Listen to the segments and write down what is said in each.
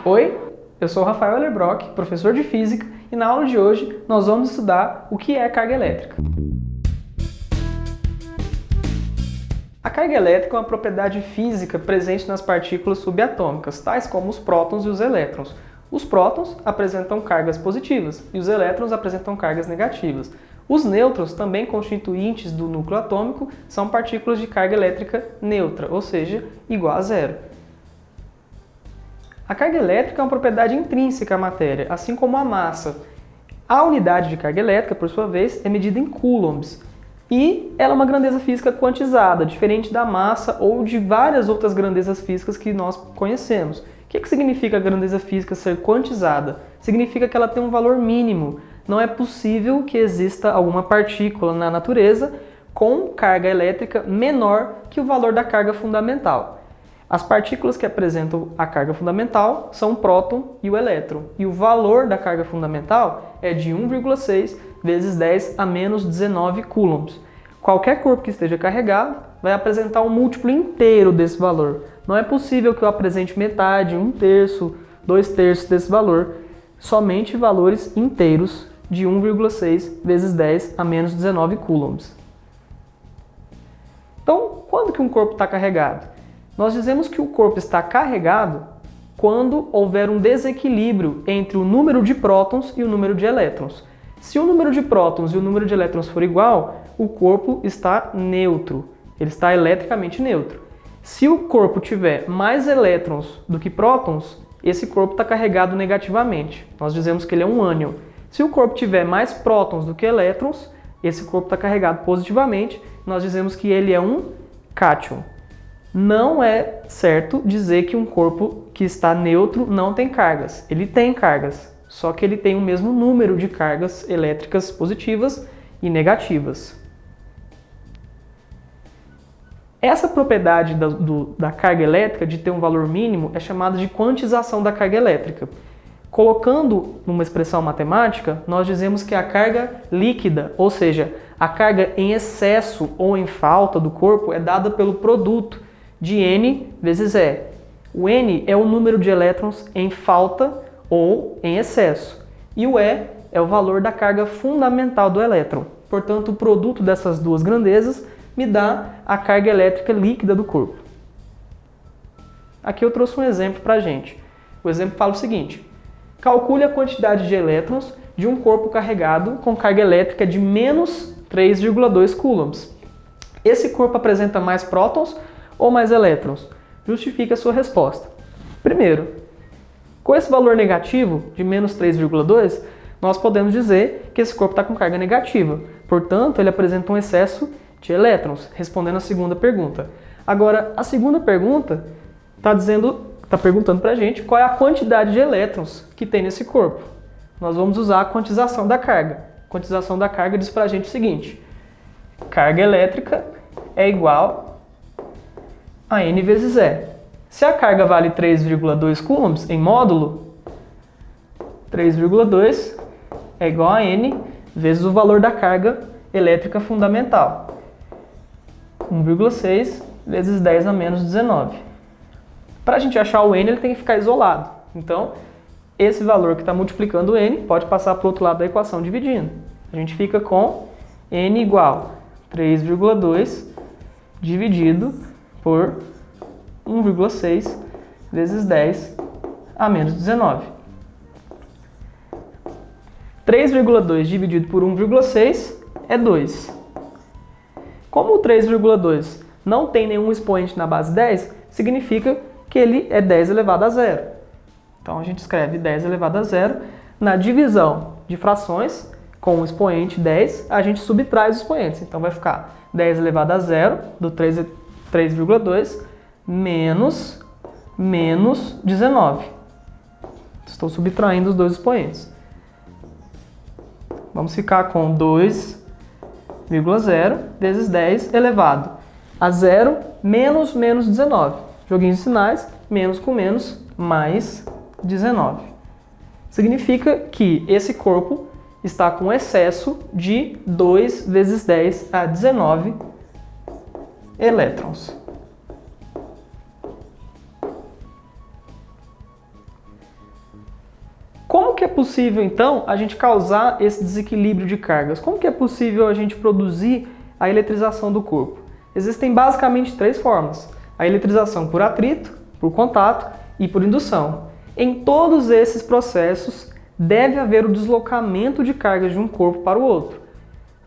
Oi, eu sou o Rafael Ellerbrock, professor de Física, e na aula de hoje nós vamos estudar o que é carga elétrica. A carga elétrica é uma propriedade física presente nas partículas subatômicas, tais como os prótons e os elétrons. Os prótons apresentam cargas positivas e os elétrons apresentam cargas negativas. Os nêutrons, também constituintes do núcleo atômico, são partículas de carga elétrica neutra, ou seja, igual a zero. A carga elétrica é uma propriedade intrínseca à matéria, assim como a massa. A unidade de carga elétrica, por sua vez, é medida em coulombs. E ela é uma grandeza física quantizada, diferente da massa ou de várias outras grandezas físicas que nós conhecemos. O que significa a grandeza física ser quantizada? Significa que ela tem um valor mínimo. Não é possível que exista alguma partícula na natureza com carga elétrica menor que o valor da carga fundamental. As partículas que apresentam a carga fundamental são o próton e o elétron. E o valor da carga fundamental é de 1,6 vezes 10 a menos 19 coulombs. Qualquer corpo que esteja carregado vai apresentar um múltiplo inteiro desse valor. Não é possível que eu apresente metade, 1/3, 2/3 desse valor. Somente valores inteiros de 1,6 vezes 10 a menos 19 coulombs. Então, quando que um corpo está carregado? Nós dizemos que o corpo está carregado quando houver um desequilíbrio entre o número de prótons e o número de elétrons. Se o número de prótons e o número de elétrons for igual, o corpo está neutro, ele está eletricamente neutro. Se o corpo tiver mais elétrons do que prótons, esse corpo está carregado negativamente. Nós dizemos que ele é um ânion. Se o corpo tiver mais prótons do que elétrons, esse corpo está carregado positivamente. Nós dizemos que ele é um cátion. Não é certo dizer que um corpo que está neutro não tem cargas. Ele tem cargas, só que ele tem o mesmo número de cargas elétricas positivas e negativas. Essa propriedade da carga elétrica de ter um valor mínimo é chamada de quantização da carga elétrica. Colocando numa expressão matemática, nós dizemos que a carga líquida, ou seja, a carga em excesso ou em falta do corpo, é dada pelo produto de N vezes E. O N é o número de elétrons em falta ou em excesso. E o E é o valor da carga fundamental do elétron. Portanto, o produto dessas duas grandezas me dá a carga elétrica líquida do corpo. Aqui eu trouxe um exemplo para a gente. O exemplo fala o seguinte: calcule a quantidade de elétrons de um corpo carregado com carga elétrica de menos 3,2 coulombs. Esse corpo apresenta mais prótons ou mais elétrons? Justifique a sua resposta. Primeiro, com esse valor negativo de menos 3,2, nós podemos dizer que esse corpo está com carga negativa. Portanto, ele apresenta um excesso de elétrons, respondendo a segunda pergunta. Agora, a segunda pergunta está perguntando para a gente qual é a quantidade de elétrons que tem nesse corpo. Nós vamos usar a quantização da carga. A quantização da carga diz para a gente o seguinte: carga elétrica é igual a N vezes E. Se a carga vale 3,2 coulombs em módulo, 3,2 é igual a N vezes o valor da carga elétrica fundamental. 1,6 vezes 10 a menos 19. Para a gente achar o N, ele tem que ficar isolado. Então, esse valor que está multiplicando o N pode passar para o outro lado da equação dividindo. A gente fica com N igual a 3,2 dividido por 1,6 vezes 10 a menos 19. 3,2 dividido por 1,6 é 2. Como o 3,2 não tem nenhum expoente na base 10, significa que ele é 10 elevado a zero. Então a gente escreve 10 elevado a zero. Na divisão de frações com o expoente 10, a gente subtrai os expoentes. Então vai ficar 10 elevado a zero do 3,2 menos 19. Estou subtraindo os dois expoentes. Vamos ficar com 2,0 vezes 10 elevado a zero menos 19. Joguinho de sinais, menos com menos, mais 19. Significa que esse corpo está com excesso de 2 vezes 10 a 19 elétrons. Como que é possível, então, a gente causar esse desequilíbrio de cargas? Como que é possível a gente produzir a eletrização do corpo? Existem basicamente 3 formas. A eletrização por atrito, por contato e por indução. Em todos esses processos, deve haver o deslocamento de cargas de um corpo para o outro.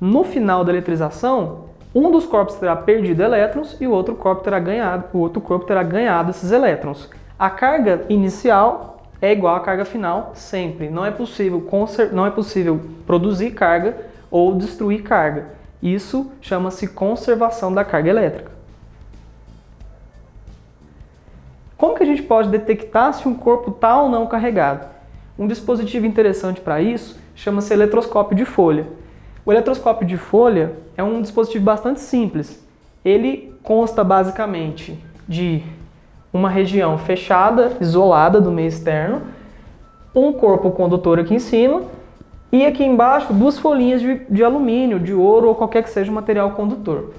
No final da eletrização, um dos corpos terá perdido elétrons e o outro corpo terá ganhado esses elétrons. A carga inicial é igual à carga final sempre. Não é possível produzir carga ou destruir carga. Isso chama-se conservação da carga elétrica. Como que a gente pode detectar se um corpo está ou não carregado? Um dispositivo interessante para isso chama-se eletroscópio de folha. O eletroscópio de folha é um dispositivo bastante simples. Ele consta basicamente de uma região fechada, isolada do meio externo, um corpo condutor aqui em cima e aqui embaixo 2 folhinhas de alumínio, de ouro ou qualquer que seja o material condutor.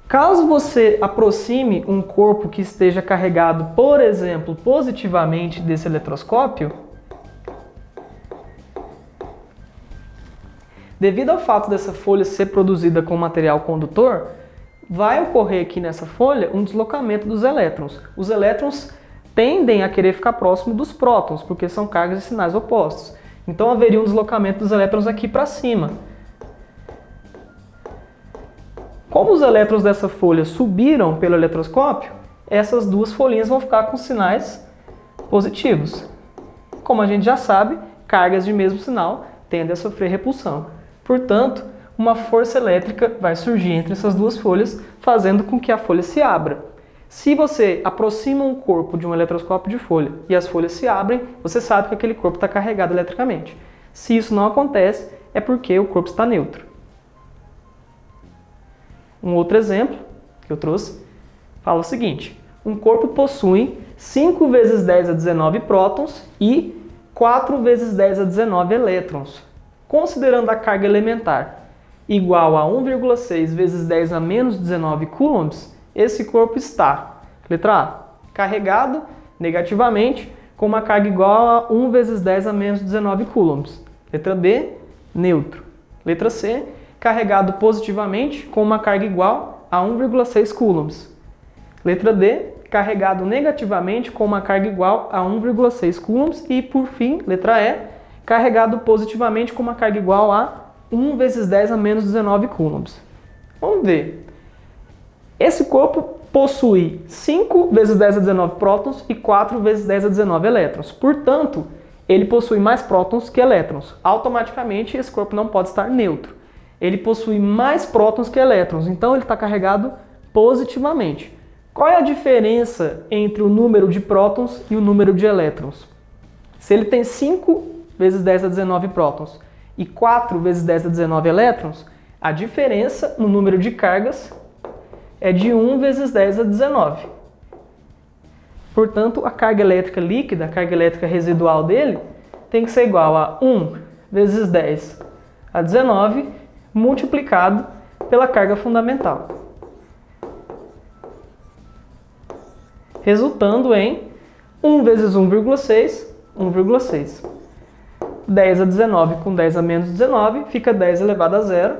Caso você aproxime um corpo que esteja carregado, por exemplo, positivamente desse eletroscópio, devido ao fato dessa folha ser produzida com material condutor, vai ocorrer aqui nessa folha um deslocamento dos elétrons. Os elétrons tendem a querer ficar próximo dos prótons, porque são cargas de sinais opostos. Então haveria um deslocamento dos elétrons aqui para cima. Como os elétrons dessa folha subiram pelo eletroscópio, essas 2 folhinhas vão ficar com sinais positivos. Como a gente já sabe, cargas de mesmo sinal tendem a sofrer repulsão. Portanto, uma força elétrica vai surgir entre essas 2 folhas, fazendo com que a folha se abra. Se você aproxima um corpo de um eletroscópio de folha e as folhas se abrem, você sabe que aquele corpo está carregado eletricamente. Se isso não acontece, é porque o corpo está neutro. Um outro exemplo que eu trouxe fala o seguinte: um corpo possui 5 vezes 10 a 19 prótons e 4 vezes 10 a 19 elétrons. Considerando a carga elementar igual a 1,6 vezes 10 a menos 19 coulombs, esse corpo está, letra A, carregado negativamente com uma carga igual a 1 vezes 10 a menos 19 coulombs. Letra B, neutro. Letra C, carregado positivamente com uma carga igual a 1,6 coulombs. Letra D, carregado negativamente com uma carga igual a 1,6 coulombs. E, por fim, letra E, carregado positivamente com uma carga igual a 1 vezes 10 a menos 19 coulombs. Vamos ver. Esse corpo possui 5 vezes 10 a 19 prótons e 4 vezes 10 a 19 elétrons. Portanto, ele possui mais prótons que elétrons. Automaticamente, esse corpo não pode estar neutro. Ele possui mais prótons que elétrons, então ele está carregado positivamente. Qual é a diferença entre o número de prótons e o número de elétrons? Se ele tem 5 vezes 10 a 19 prótons e 4 vezes 10 a 19 elétrons, a diferença no número de cargas é de 1 vezes 10 a 19. Portanto, a carga elétrica líquida, a carga elétrica residual dele, tem que ser igual a 1 vezes 10 a 19 multiplicado pela carga fundamental, resultando em 1 vezes 1,6, 1,6. 10 a 19 com 10 a menos 19 fica 10 elevado a 0.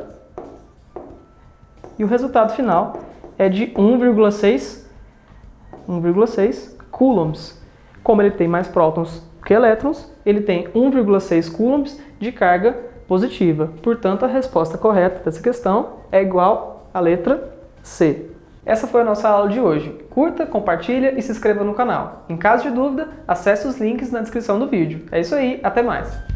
E o resultado final é de 1,6 coulombs. Como ele tem mais prótons que elétrons, ele tem 1,6 coulombs de carga positiva. Portanto, a resposta correta dessa questão é igual à letra C. Essa foi a nossa aula de hoje. Curta, compartilha e se inscreva no canal. Em caso de dúvida, acesse os links na descrição do vídeo. É isso aí, até mais!